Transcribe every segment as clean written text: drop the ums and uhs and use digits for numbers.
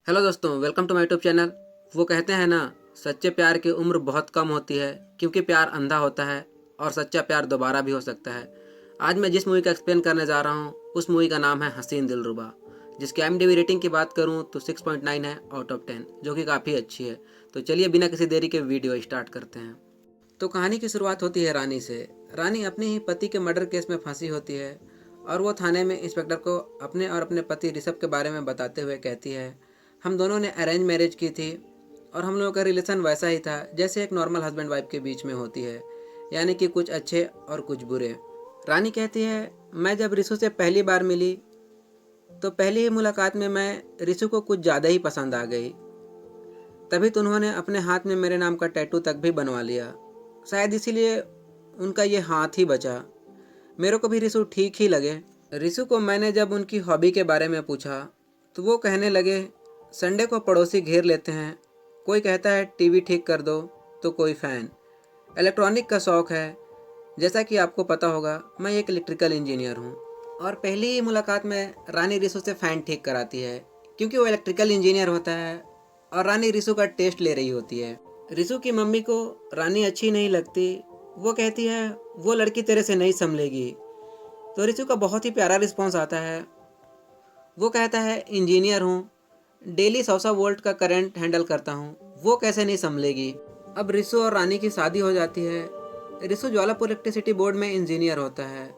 Hello दोस्तों, welcome to my YouTube channel. वो कहते हैं ना, सच्चे प्यार की उम्र बहुत कम होती है क्योंकि प्यार अंधा होता है और सच्चा प्यार दोबारा भी हो सकता है। आज मैं जिस मूवी का एक्सप्लेन करने जा रहा हूँ उस मूवी का नाम है हसीन दिलरुबा, जिसकी IMDb रेटिंग की बात करूँ तो 6.9 है आउट ऑफ 10, जो कि काफ़ी अच्छी है। तो चलिए बिना किसी देरी के वीडियो स्टार्ट करते हैं। तो कहानी की शुरुआत होती है रानी से। रानी अपने ही पति के मर्डर केस में फंसी होती है और वो थाने में इंस्पेक्टर को अपने और अपने पति ऋषभ के बारे में बताते हुए कहती है, हम दोनों ने अरेंज मैरिज की थी और हम लोगों का रिलेशन वैसा ही था जैसे एक नॉर्मल हस्बैंड वाइफ के बीच में होती है, यानी कि कुछ अच्छे और कुछ बुरे। रानी कहती है, मैं जब रिशु से पहली बार मिली तो पहली ही मुलाकात में मैं रिशु को कुछ ज़्यादा ही पसंद आ गई। तभी तो उन्होंने अपने हाथ में मेरे नाम का टैटू तक भी बनवा लिया। शायद इसीलिए उनका ये हाथ ही बचा। मेरे को भी रिशु ठीक ही लगे। रिशु को मैंने जब उनकी हॉबी के बारे में पूछा तो वो कहने लगे, संडे को पड़ोसी घेर लेते हैं, कोई कहता है टीवी ठीक कर दो तो कोई फ़ैन। इलेक्ट्रॉनिक का शौक़ है। जैसा कि आपको पता होगा, मैं एक इलेक्ट्रिकल इंजीनियर हूँ। और पहली ही मुलाकात में रानी रिशु से फ़ैन ठीक कराती है क्योंकि वो इलेक्ट्रिकल इंजीनियर होता है और रानी रिशु का टेस्ट ले रही होती है। रिशु की मम्मी को रानी अच्छी नहीं लगती। वो कहती है, वो लड़की तेरे से नहीं संभलेगी। तो रिशु का बहुत ही प्यारा रिस्पॉन्स आता है। वो कहता है, इंजीनियर हूँ, डेली 100 वोल्ट का करंट हैंडल करता हूँ, वो कैसे नहीं संभलेगी। अब रिशु और रानी की शादी हो जाती है। रिशु ज्वालापुर इलेक्ट्रिसिटी बोर्ड में इंजीनियर होता है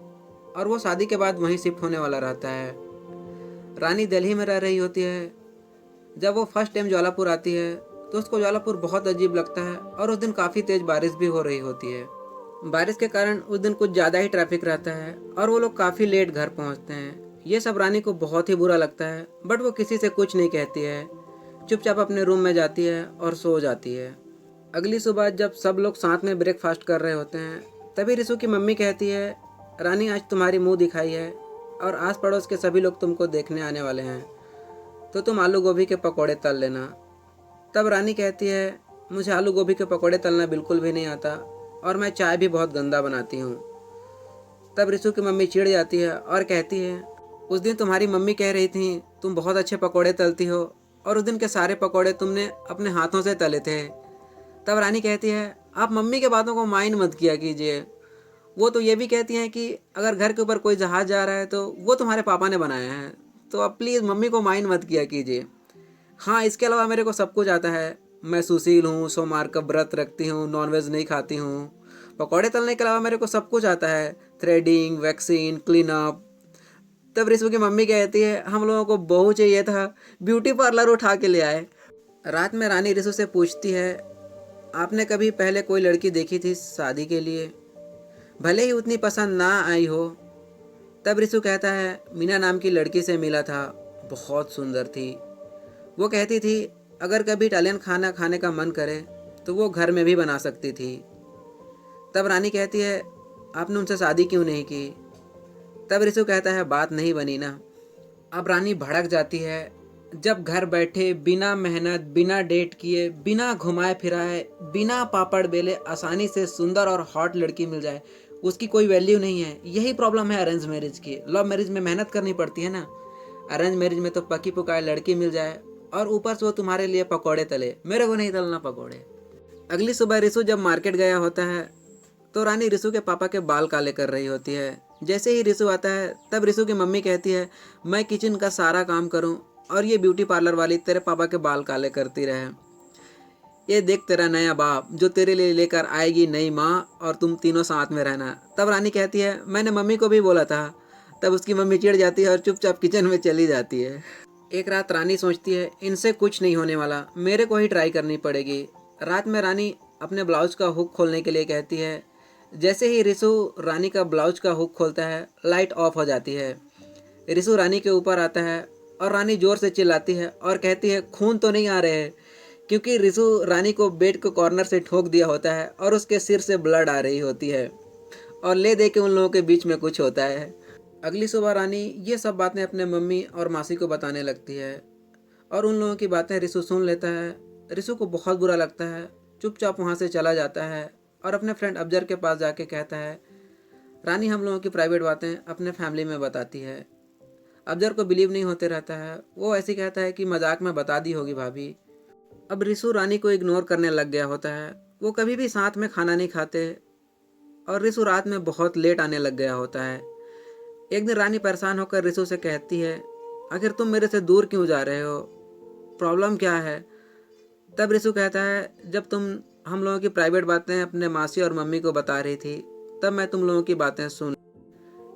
और वो शादी के बाद वहीं शिफ्ट होने वाला रहता है। रानी दिल्ली में रह रही होती है। जब वो फर्स्ट टाइम ज्वालापुर आती है तो उसको ज्वालापुर बहुत अजीब लगता है और उस दिन काफ़ी तेज़ बारिश भी हो रही होती है। बारिश के कारण उस दिन कुछ ज़्यादा ही ट्रैफिक रहता है और वो लोग काफ़ी लेट घर पहुंचते हैं। ये सब रानी को बहुत ही बुरा लगता है, बट वो किसी से कुछ नहीं कहती है। चुपचाप अपने रूम में जाती है और सो जाती है। अगली सुबह जब सब लोग साथ में ब्रेकफास्ट कर रहे होते हैं तभी रिशु की मम्मी कहती है, रानी आज तुम्हारी मुंह दिखाई है और आस पड़ोस के सभी लोग तुमको देखने आने वाले हैं, तो तुम आलू गोभी के पकौड़े तल लेना। तब रानी कहती है, मुझे आलू गोभी के पकौड़े तलना बिल्कुल भी नहीं आता और मैं चाय भी बहुत गंदा बनाती हूँ। तब रिशु की मम्मी चिढ़ जाती है और कहती है, उस दिन तुम्हारी मम्मी कह रही थी तुम बहुत अच्छे पकौड़े तलती हो और उस दिन के सारे पकौड़े तुमने अपने हाथों से तले थे। तब रानी कहती है, आप मम्मी के बातों को माइंड मत किया कीजिए। वो तो ये भी कहती हैं कि अगर घर के ऊपर कोई जहाज़ जा रहा है तो वो तुम्हारे पापा ने बनाया है, तो अब प्लीज़ मम्मी को माइंड मत किया कीजिए। हाँ, इसके अलावा मेरे को सब कुछ आता है। मैं सुशील हूँ, सोमवार का व्रत रखती हूँ, नॉनवेज नहीं खाती हूँ। पकौड़े तलने के अलावा मेरे को सब कुछ आता है, थ्रेडिंग, वैक्सीन, क्लीन अप। तब रिशु की मम्मी कहती है, हम लोगों को बहू चाहिए था, ब्यूटी पार्लर उठा के ले आए। रात में रानी रिशु से पूछती है, आपने कभी पहले कोई लड़की देखी थी शादी के लिए, भले ही उतनी पसंद ना आई हो। तब रिशु कहता है, मीना नाम की लड़की से मिला था, बहुत सुंदर थी। वो कहती थी अगर कभी इटालियन खाना खाने का मन करे तो वो घर में भी बना सकती थी। तब रानी कहती है, आपने उनसे शादी क्यों नहीं की। तब रिशु कहता है, बात नहीं बनी ना। अब रानी भड़क जाती है। जब घर बैठे बिना मेहनत, बिना डेट किए, बिना घुमाए फिराए, बिना पापड़ बेले आसानी से सुंदर और हॉट लड़की मिल जाए, उसकी कोई वैल्यू नहीं है। यही प्रॉब्लम है अरेंज मैरिज की। लव मैरिज में मेहनत करनी पड़ती है ना, अरेंज मैरिज में तो पकी पुकाए लड़की मिल जाए और ऊपर से वो तुम्हारे लिए पकौड़े तले। मेरे को नहीं तलना पकौड़े। अगली सुबह रिशु जब मार्केट गया होता है तो रानी रिशु के पापा के बाल काले कर रही होती है। जैसे ही रिशु आता है तब रिशु की मम्मी कहती है, मैं किचन का सारा काम करूं और ये ब्यूटी पार्लर वाली तेरे पापा के बाल काले करती रहे। ये देख तेरा नया बाप जो तेरे लिए लेकर आएगी नई माँ और तुम तीनों साथ में रहना। तब रानी कहती है, मैंने मम्मी को भी बोला था। तब उसकी मम्मी चिढ़ जाती है और चुपचाप किचन में चली जाती है। एक रात रानी सोचती है, इनसे कुछ नहीं होने वाला, मेरे को ही ट्राई करनी पड़ेगी। रात में रानी अपने ब्लाउज का हुक खोलने के लिए कहती है। जैसे ही रिशु रानी का ब्लाउज का हुक खोलता है, लाइट ऑफ हो जाती है। रिशु रानी के ऊपर आता है और रानी जोर से चिल्लाती है और कहती है, खून तो नहीं आ रहे हैं, क्योंकि रिशु रानी को बेड के कॉर्नर से ठोक दिया होता है और उसके सिर से ब्लड आ रही होती है और ले दे के उन लोगों के बीच में कुछ होता है। अगली सुबह रानी ये सब बातें अपने मम्मी और मासी को बताने लगती है और उन लोगों की बातें रिशु सुन लेता है। रिशु को बहुत बुरा लगता है, चुपचाप वहाँ से चला जाता है और अपने फ्रेंड अफजर के पास जाके कहता है, रानी हम लोगों की प्राइवेट बातें अपने फैमिली में बताती है। अब्जर को बिलीव नहीं होते रहता है। वो ऐसे कहता है कि मजाक में बता दी होगी भाभी। अब रिसु रानी को इग्नोर करने लग गया होता है। वो कभी भी साथ में खाना नहीं खाते और रिसु रात में बहुत लेट आने लग गया होता है। एक दिन रानी परेशान होकर रिसु से कहती है, आखिर तुम मेरे से दूर क्यों जा रहे हो, प्रॉब्लम क्या है। तब रिसु कहता है, जब तुम हम लोगों की प्राइवेट बातें अपने मासी और मम्मी को बता रही थी तब मैं तुम लोगों की बातें सुन।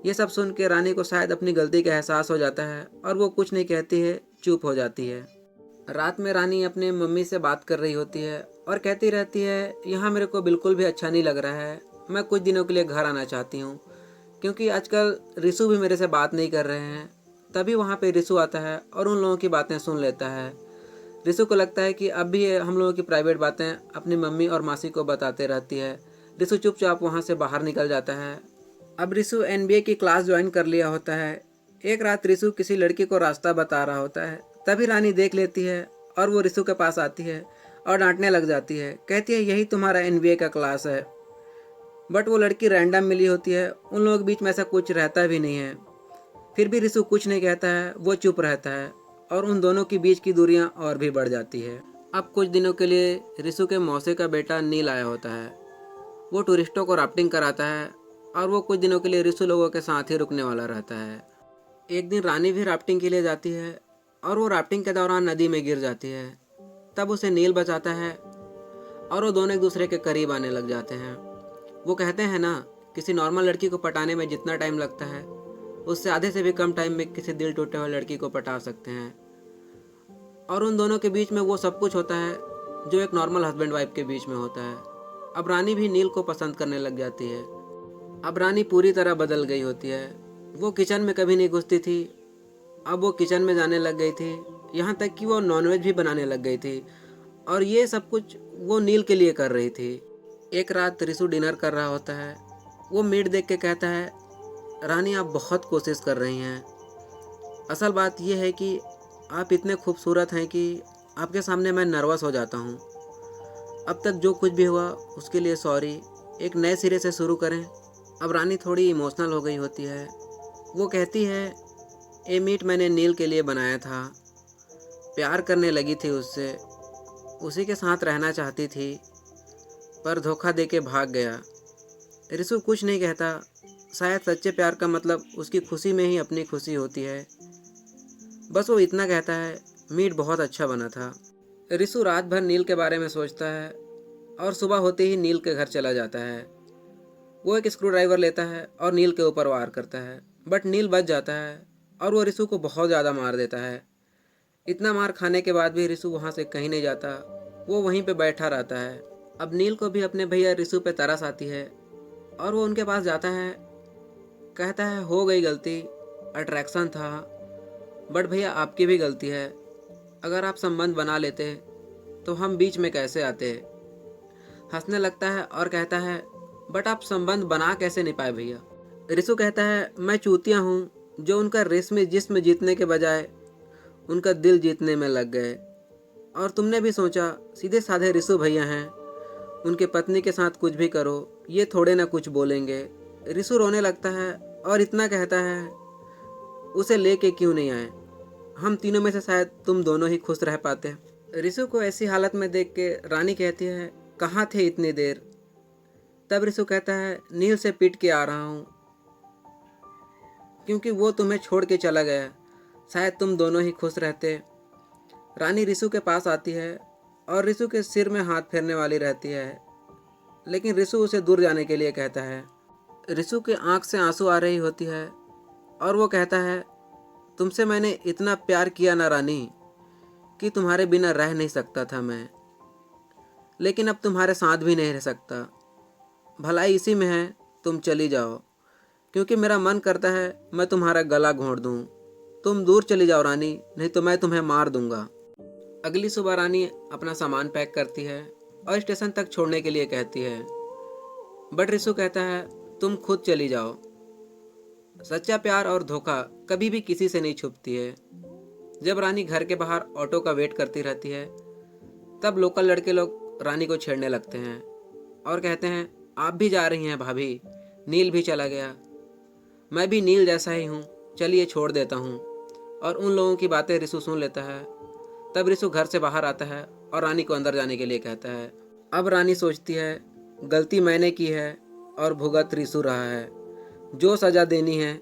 ये सब सुन के रानी को शायद अपनी गलती का एहसास हो जाता है और वो कुछ नहीं कहती है, चुप हो जाती है। रात में रानी अपने मम्मी से बात कर रही होती है और कहती रहती है, यहाँ मेरे को बिल्कुल भी अच्छा नहीं लग रहा है, मैं कुछ दिनों के लिए घर आना चाहती हूँ क्योंकि आजकल रिसु भी मेरे से बात नहीं कर रहे हैं। तभी वहाँ पे रिसु आता है और उन लोगों की बातें सुन लेता है। रिसु को लगता है कि अब भी ये हम लोगों की प्राइवेट बातें अपनी मम्मी और मासी को बताते रहती है। रिसु चुपचाप वहाँ से बाहर निकल जाता है। अब रिसु एनबीए की क्लास ज्वाइन कर लिया होता है। एक रात रिसु किसी लड़की को रास्ता बता रहा होता है, तभी रानी देख लेती है और वो रिसु के पास आती है और डांटने लग जाती है। कहती है, यही तुम्हारा एनबीए का क्लास है। बट वो लड़की रैंडम मिली होती है, उन लोगों के बीच में ऐसा कुछ रहता भी नहीं है। फिर भी रिसु कुछ नहीं कहता है, वो चुप रहता है और उन दोनों के बीच की दूरियां और भी बढ़ जाती है। अब कुछ दिनों के लिए रिसु के मौसे का बेटा नील आया होता है। वो टूरिस्टों को राफ्टिंग कराता है और वो कुछ दिनों के लिए रिसु लोगों के साथ ही रुकने वाला रहता है। एक दिन रानी भी राफ्टिंग के लिए जाती है और वो राफ्टिंग के दौरान नदी में गिर जाती है। तब उसे नील बचाता है और वो दोनों एक दूसरे के करीब आने लग जाते हैं। वो कहते हैं ना, किसी नॉर्मल लड़की को पटाने में जितना टाइम लगता है उससे आधे से भी कम टाइम में किसी दिल टूटे हुए लड़की को पटा सकते हैं। और उन दोनों के बीच में वो सब कुछ होता है जो एक नॉर्मल हस्बैंड वाइफ के बीच में होता है। अब रानी भी नील को पसंद करने लग जाती है। अब रानी पूरी तरह बदल गई होती है। वो किचन में कभी नहीं घुसती थी, अब वो किचन में जाने लग गई थी। यहाँ तक कि वो नॉनवेज भी बनाने लग गई थी और ये सब कुछ वो नील के लिए कर रही थी। एक रात रिसु डिनर कर रहा होता है। वो मीट देख के कहता है, रानी आप बहुत कोशिश कर रही हैं। असल बात यह है कि आप इतने खूबसूरत हैं कि आपके सामने मैं नर्वस हो जाता हूँ। अब तक जो कुछ भी हुआ उसके लिए सॉरी, एक नए सिरे से शुरू करें। अब रानी थोड़ी इमोशनल हो गई होती है। वो कहती है, ये मीट मैंने नील के लिए बनाया था, प्यार करने लगी थी उससे, उसी के साथ रहना चाहती थी पर धोखा देके भाग गया। रिसु कुछ नहीं कहता। शायद सच्चे प्यार का मतलब उसकी खुशी में ही अपनी खुशी होती है। बस वो इतना कहता है, मीट बहुत अच्छा बना था। रिसु रात भर नील के बारे में सोचता है और सुबह होते ही नील के घर चला जाता है। वो एक स्क्रू ड्राइवर लेता है और नील के ऊपर वार करता है, बट नील बच जाता है और वो रिसु को बहुत ज़्यादा मार देता है। इतना मार खाने के बाद भी रिसु वहाँ से कहीं नहीं जाता, वो वहीं पे बैठा रहता है। अब नील को भी अपने भैया रिसु पे तरस आती है और वो उनके पास जाता है। कहता है, हो गई गलती, अट्रैक्शन था, बट भैया आपकी भी गलती है। अगर आप संबंध बना लेते तो हम बीच में कैसे आते। हंसने लगता है और कहता है, बट आप संबंध बना कैसे नहीं पाए भैया। रिसु कहता है, मैं चूतिया हूँ जो उनका रेशमी जिस्म जीतने के बजाय उनका दिल जीतने में लग गए। और तुमने भी सोचा सीधे साधे रिसु भैया हैं, उनके पत्नी के साथ कुछ भी करो ये थोड़े ना कुछ बोलेंगे। रिसु रोने लगता है और इतना कहता है, उसे लेके क्यों नहीं आए, हम तीनों में से शायद तुम दोनों ही खुश रह पाते। रिसु को ऐसी हालत में देख के रानी कहती है, कहाँ थे इतनी देर। तब रिसु कहता है, नील से पिट के आ रहा हूँ क्योंकि वो तुम्हें छोड़ के चला गया, शायद तुम दोनों ही खुश रहते। रानी रिसु के पास आती है और रिसु के सिर में हाथ फेरने वाली रहती है, लेकिन रिसु उसे दूर जाने के लिए कहता है। रिसु के आंख से आंसू आ रही होती है और वो कहता है, तुमसे मैंने इतना प्यार किया ना रानी कि तुम्हारे बिना रह नहीं सकता था मैं, लेकिन अब तुम्हारे साथ भी नहीं रह सकता। भलाई इसी में है, तुम चली जाओ क्योंकि मेरा मन करता है मैं तुम्हारा गला घोंट दूँ। तुम दूर चली जाओ रानी, नहीं तो मैं तुम्हें मार दूंगा। अगली सुबह रानी अपना सामान पैक करती है और स्टेशन तक छोड़ने के लिए कहती है, बट रिसु कहता है, तुम खुद चली जाओ। सच्चा प्यार और धोखा कभी भी किसी से नहीं छुपती है। जब रानी घर के बाहर ऑटो का वेट करती रहती है तब लोकल लड़के लोग रानी को छेड़ने लगते हैं और कहते हैं, आप भी जा रही हैं भाभी, नील भी चला गया, मैं भी नील जैसा ही हूँ, चलिए छोड़ देता हूँ। और उन लोगों की बातें रिसु सुन लेता है। तब रिसु घर से बाहर आता है और रानी को अंदर जाने के लिए कहता है। अब रानी सोचती है, गलती मैंने की है और भुगत रिसु रहा है। जो सज़ा देनी है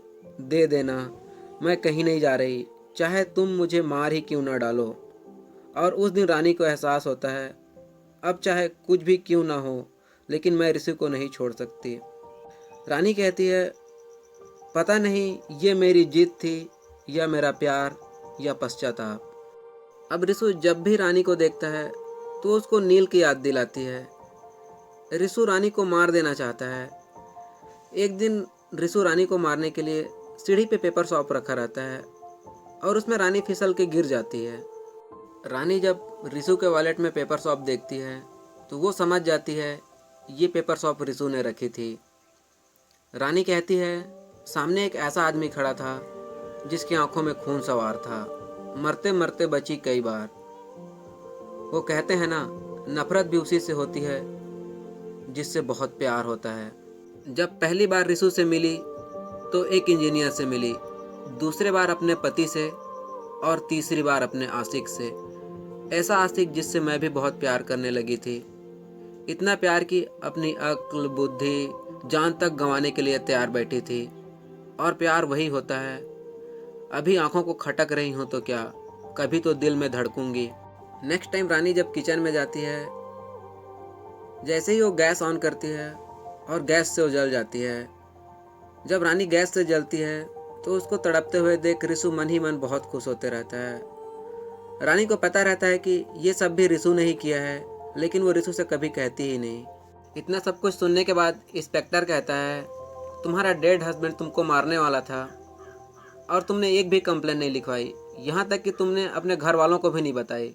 दे देना, मैं कहीं नहीं जा रही, चाहे तुम मुझे मार ही क्यों ना डालो। और उस दिन रानी को एहसास होता है, अब चाहे कुछ भी क्यों ना हो, लेकिन मैं रिसु को नहीं छोड़ सकती। रानी कहती है, पता नहीं ये मेरी जीत थी या मेरा प्यार या पश्चाताप। अब रिसु जब भी रानी को देखता है तो उसको नील की याद दिलाती है। रिसु रानी को मार देना चाहता है। एक दिन रिसु रानी को मारने के लिए सीढ़ी पे पेपर सॉप रखा रहता है और उसमें रानी फिसल के गिर जाती है। रानी जब रिसु के वॉलेट में पेपर सॉप देखती है तो वो समझ जाती है ये पेपर सॉप रिसु ने रखी थी। रानी कहती है, सामने एक ऐसा आदमी खड़ा था जिसकी आंखों में खून सवार था, मरते मरते बची कई बार। वो कहते हैं ना, नफरत भी उसी से होती है जिससे बहुत प्यार होता है। जब पहली बार रिसु से मिली तो एक इंजीनियर से मिली, दूसरे बार अपने पति से और तीसरी बार अपने आशिक से। ऐसा आशिक जिससे मैं भी बहुत प्यार करने लगी थी, इतना प्यार कि अपनी अक्ल बुद्धि जान तक गंवाने के लिए तैयार बैठी थी। और प्यार वही होता है, अभी आंखों को खटक रही हूँ तो क्या, कभी तो दिल में धड़कूंगी। नेक्स्ट टाइम रानी जब किचन में जाती है, जैसे ही वो गैस ऑन करती है और गैस से वो जल जाती है। जब रानी गैस से जलती है तो उसको तड़पते हुए देख रिसु मन ही मन बहुत खुश होते रहता है। रानी को पता रहता है कि ये सब भी रिसु ने ही किया है, लेकिन वो रिसु से कभी कहती ही नहीं। इतना सब कुछ सुनने के बाद इंस्पेक्टर कहता है, तुम्हारा डेड हस्बैंड तुमको मारने वाला था और तुमने एक भी कंप्लेन नहीं लिखवाई, यहाँ तक कि तुमने अपने घर वालों को भी नहीं बताई।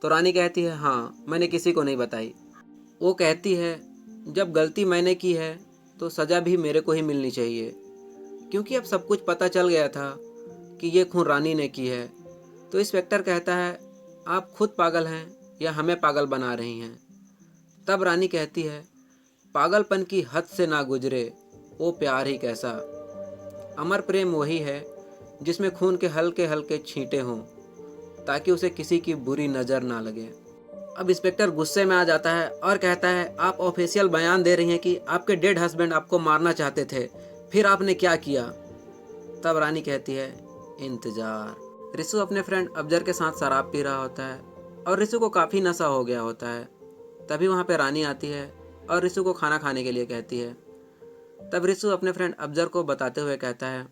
तो रानी कहती है, हाँ, मैंने किसी को नहीं बताई। वो कहती है, जब गलती मैंने की है तो सज़ा भी मेरे को ही मिलनी चाहिए, क्योंकि अब सब कुछ पता चल गया था कि ये खून रानी ने की है। तो इंस्पेक्टर कहता है, आप खुद पागल हैं या हमें पागल बना रही हैं। तब रानी कहती है, पागलपन की हद से ना गुजरे वो प्यार ही कैसा। अमर प्रेम वही है जिसमें खून के हल्के हल्के छींटे हों, ताकि उसे किसी की बुरी नज़र ना लगे। अब इंस्पेक्टर गुस्से में आ जाता है और कहता है, आप ऑफिशियल बयान दे रही हैं कि आपके डेड हस्बैंड आपको मारना चाहते थे, फिर आपने क्या किया। तब रानी कहती है, इंतजार। रिसु अपने फ्रेंड अफजर के साथ शराब पी रहा होता है और रिसु को काफ़ी नशा हो गया होता है। तभी वहाँ पे रानी आती है और रिसु को खाना खाने के लिए कहती है। तब रिसु अपने फ्रेंड अफजर को बताते हुए कहता है,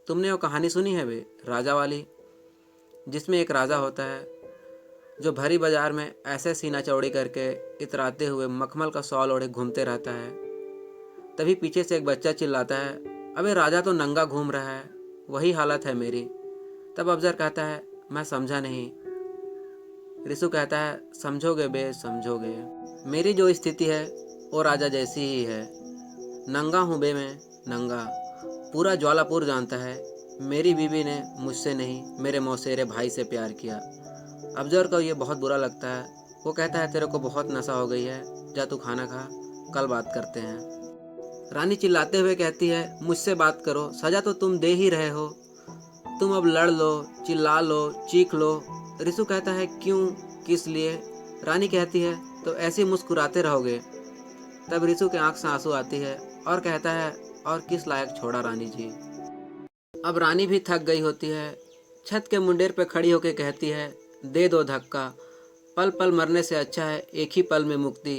तुमने वो कहानी सुनी है बे, राजा वाली, जिसमें एक राजा होता है जो भरी बाजार में ऐसे सीना चौड़ी करके इतराते हुए मखमल का शॉल ओढ़े घूमते रहता है। तभी पीछे से एक बच्चा चिल्लाता है, अबे राजा तो नंगा घूम रहा है, वही हालत है मेरी। तब अफजर कहता है, मैं समझा नहीं। रिसु कहता है, समझोगे बे, समझोगे। मेरी जो स्थिति है वो राजा जैसी ही है। नंगा हूँ बे मैं, नंगा। पूरा ज्वालापुर जानता है मेरी बीवी ने मुझसे नहीं, मेरे मौसेरे भाई से प्यार किया। अफजर को ये बहुत बुरा लगता है। वो कहता है, तेरे को बहुत नशा हो गई है, जा तू खाना खा, कल बात करते हैं। रानी चिल्लाते हुए कहती है, मुझसे बात करो, सज़ा तो तुम दे ही रहे हो, तुम अब लड़ लो, चिल्ला लो, चीख लो। रिसु कहता है, क्यों, किस लिए। रानी कहती है, तो ऐसे मुस्कुराते रहोगे। तब रिसु के आंख से आंसू आती है और कहता है, और किस लायक छोड़ा रानी जी। अब रानी भी थक गई होती है। छत के मुंडेर पे खड़ी होकर कहती है, दे दो धक्का, पल पल मरने से अच्छा है एक ही पल में मुक्ति।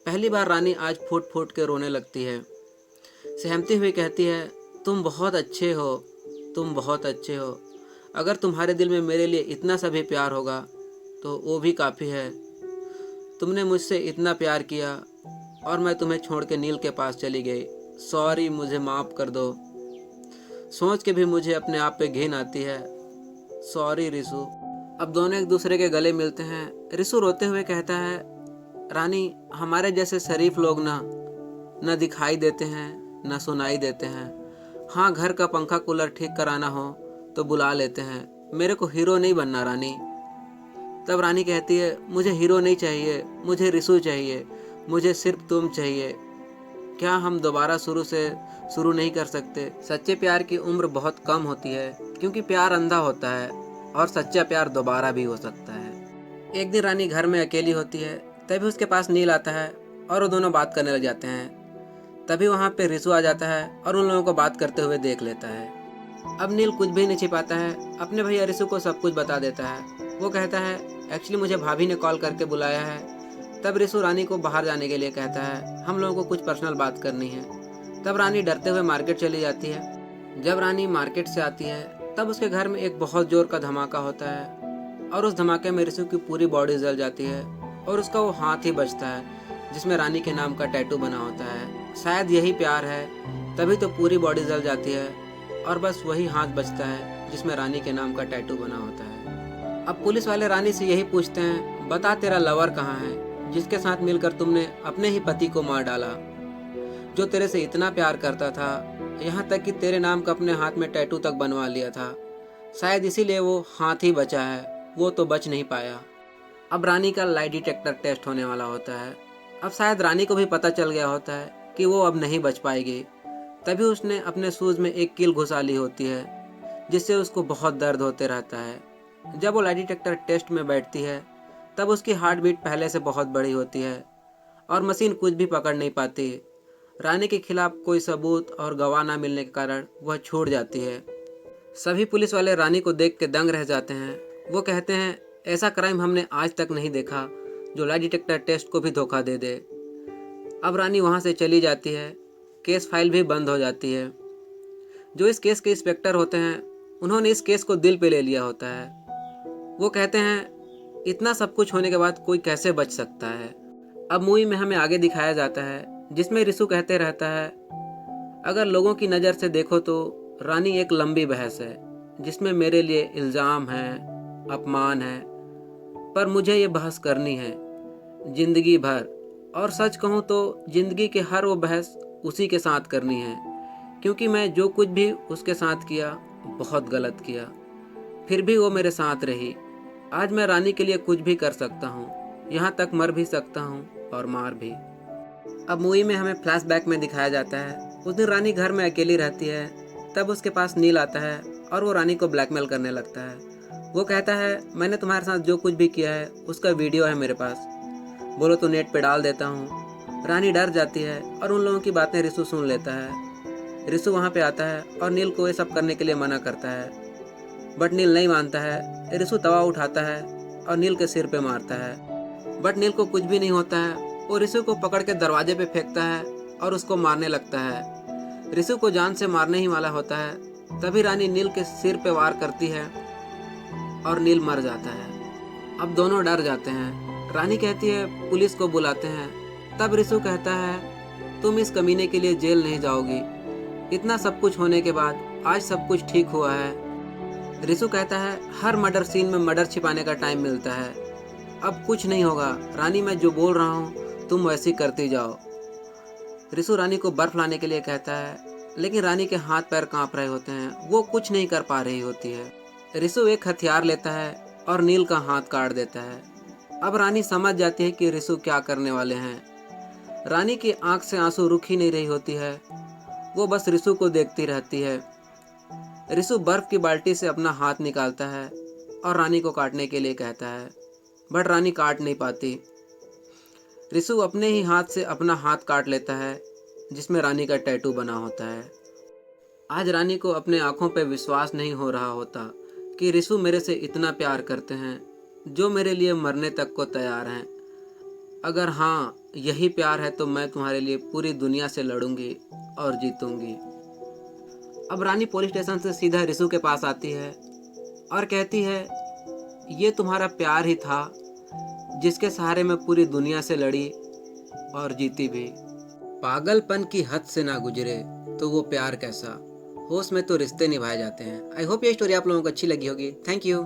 पहली बार रानी आज फूट फूट के रोने लगती है। सहमती हुई कहती है, तुम बहुत अच्छे हो, तुम बहुत अच्छे हो। अगर तुम्हारे दिल में मेरे लिए इतना सा भी प्यार होगा तो वो भी काफ़ी है। तुमने मुझसे इतना प्यार किया और मैं तुम्हें छोड़ के नील के पास चली गई। सॉरी, मुझे माफ़ कर दो। सोच के भी मुझे अपने आप पे घिन आती है। सॉरी रिसु। अब दोनों एक दूसरे के गले मिलते हैं। रिसु रोते हुए कहता है, रानी, हमारे जैसे शरीफ लोग न दिखाई देते हैं न सुनाई देते हैं। हाँ, घर का पंखा कूलर ठीक कराना हो तो बुला लेते हैं, मेरे को हीरो नहीं बनना रानी। तब रानी कहती है, मुझे हीरो नहीं चाहिए, मुझे रिसु चाहिए, मुझे सिर्फ तुम चाहिए। क्या हम दोबारा शुरू से शुरू नहीं कर सकते। सच्चे प्यार की उम्र बहुत कम होती है क्योंकि प्यार अंधा होता है और सच्चा प्यार दोबारा भी हो सकता है। एक दिन रानी घर में अकेली होती है, तभी उसके पास नील आता है और वो दोनों बात करने लग जाते हैं। तभी वहाँ पे रिसु आ जाता है और उन लोगों को बात करते हुए देख लेता है। अब नील कुछ भी नहीं छिपाता है, अपने भैया रिसु को सब कुछ बता देता है। वो कहता है एक्चुअली मुझे भाभी ने कॉल करके बुलाया है। तब रिसु रानी को बाहर जाने के लिए कहता है, हम लोगों को कुछ पर्सनल बात करनी है। तब रानी डरते हुए मार्केट चली जाती है। जब रानी मार्केट से आती है तब उसके घर में एक बहुत जोर का धमाका होता है और उस धमाके में रिसु की पूरी बॉडी जल जाती है और उसका वो हाथ ही बचता है जिसमें रानी के नाम का टैटू बना होता है। शायद यही प्यार है, तभी तो पूरी बॉडी जल जाती है और बस वही हाथ बचता है जिसमें रानी के नाम का टैटू बना होता है। अब पुलिस वाले रानी से यही पूछते हैं, बता तेरा लवर कहाँ है जिसके साथ मिलकर तुमने अपने ही पति को मार डाला, जो तेरे से इतना प्यार करता था, यहाँ तक कि तेरे नाम का अपने हाथ में टैटू तक बनवा लिया था। शायद इसीलिए वो हाथ ही बचा है, वो तो बच नहीं पाया। अब रानी का लाई डिटेक्टर टेस्ट होने वाला होता है। अब शायद रानी को भी पता चल गया होता है कि वो अब नहीं बच पाएगी। तभी उसने अपने शूज़ में एक कील घुसा ली होती है जिससे उसको बहुत दर्द होते रहता है। जब वो लाई डिटेक्टर टेस्ट में बैठती है तब उसकी हार्ट बीट पहले से बहुत बड़ी होती है और मशीन कुछ भी पकड़ नहीं पाती। रानी के खिलाफ कोई सबूत और गवाह ना मिलने के कारण वह छूट जाती है। सभी पुलिस वाले रानी को देख के दंग रह जाते हैं। वो कहते हैं ऐसा क्राइम हमने आज तक नहीं देखा जो लाई डिटेक्टर टेस्ट को भी धोखा दे दे। अब रानी वहाँ से चली जाती है। केस फाइल भी बंद हो जाती है। जो इस केस के इंस्पेक्टर होते हैं उन्होंने इस केस को दिल पे ले लिया होता है। वो कहते हैं इतना सब कुछ होने के बाद कोई कैसे बच सकता है। अब मूवी में हमें आगे दिखाया जाता है जिसमें रिसु कहते रहता है, अगर लोगों की नज़र से देखो तो रानी एक लंबी बहस है जिसमें मेरे लिए इल्ज़ाम है, अपमान है, पर मुझे ये बहस करनी है ज़िंदगी भर। और सच कहूँ तो ज़िंदगी के हर वो बहस उसी के साथ करनी है, क्योंकि मैं जो कुछ भी उसके साथ किया बहुत गलत किया, फिर भी वो मेरे साथ रही। आज मैं रानी के लिए कुछ भी कर सकता हूँ, यहाँ तक मर भी सकता हूँ और मार भी। अब मूवी में हमें फ्लैशबैक में दिखाया जाता है उस दिन रानी घर में अकेली रहती है। तब उसके पास नील आता है और वो रानी को ब्लैकमेल करने लगता है। वो कहता है मैंने तुम्हारे साथ जो कुछ भी किया है उसका वीडियो है मेरे पास, बोलो तो नेट पे डाल देता हूँ। रानी डर जाती है और उन लोगों की बातें रिसु सुन लेता है। रिसु वहाँ पे आता है और नील को ये सब करने के लिए मना करता है, बट नील नहीं मानता है। रिसु तवा उठाता है और नील के सिर पे मारता है, बट नील को कुछ भी नहीं होता है। वो रिसु को पकड़ के दरवाजे पे फेंकता है और उसको मारने लगता है। रिसु को जान से मारने ही वाला होता है। तभी रानी नील के सिर पे वार करती है और नील मर जाता है। अब दोनों डर जाते हैं। रानी कहती है पुलिस को बुलाते हैं। तब रिसु कहता है तुम इस कमीने के लिए जेल नहीं जाओगी। इतना सब कुछ होने के बाद आज सब कुछ ठीक हुआ है। रिसु कहता है हर मर्डर सीन में मर्डर छिपाने का टाइम मिलता है, अब कुछ नहीं होगा रानी, मैं जो बोल रहा हूँ तुम वैसी करती जाओ। रिसु रानी को बर्फ लाने के लिए कहता है, लेकिन रानी के हाथ पैर कांप रहे होते हैं, वो कुछ नहीं कर पा रही होती है। रिसु एक हथियार लेता है और नील का हाथ काट देता है। अब रानी समझ जाती है कि रिसु क्या करने वाले हैं। रानी की आंख से आंसू रुक ही नहीं रही होती है, वो बस रिसु को देखती रहती है। रिसु बर्फ की बाल्टी से अपना हाथ निकालता है और रानी को काटने के लिए कहता है, बट रानी काट नहीं पाती। रिसु अपने ही हाथ से अपना हाथ काट लेता है जिसमें रानी का टैटू बना होता है। आज रानी को अपने आंखों पे विश्वास नहीं हो रहा होता कि रिसु मेरे से इतना प्यार करते हैं, जो मेरे लिए मरने तक को तैयार हैं। अगर हाँ यही प्यार है तो मैं तुम्हारे लिए पूरी दुनिया से लड़ूंगी और जीतूंगी। अब रानी पुलिस स्टेशन से सीधा रिसु के पास आती है और कहती है ये तुम्हारा प्यार ही था जिसके सहारे मैं पूरी दुनिया से लड़ी और जीती भी। पागलपन की हद से ना गुजरे तो वो प्यार कैसा, होश में तो रिश्ते निभाए जाते हैं। आई होप ये स्टोरी आप लोगों को अच्छी लगी होगी। Thank you.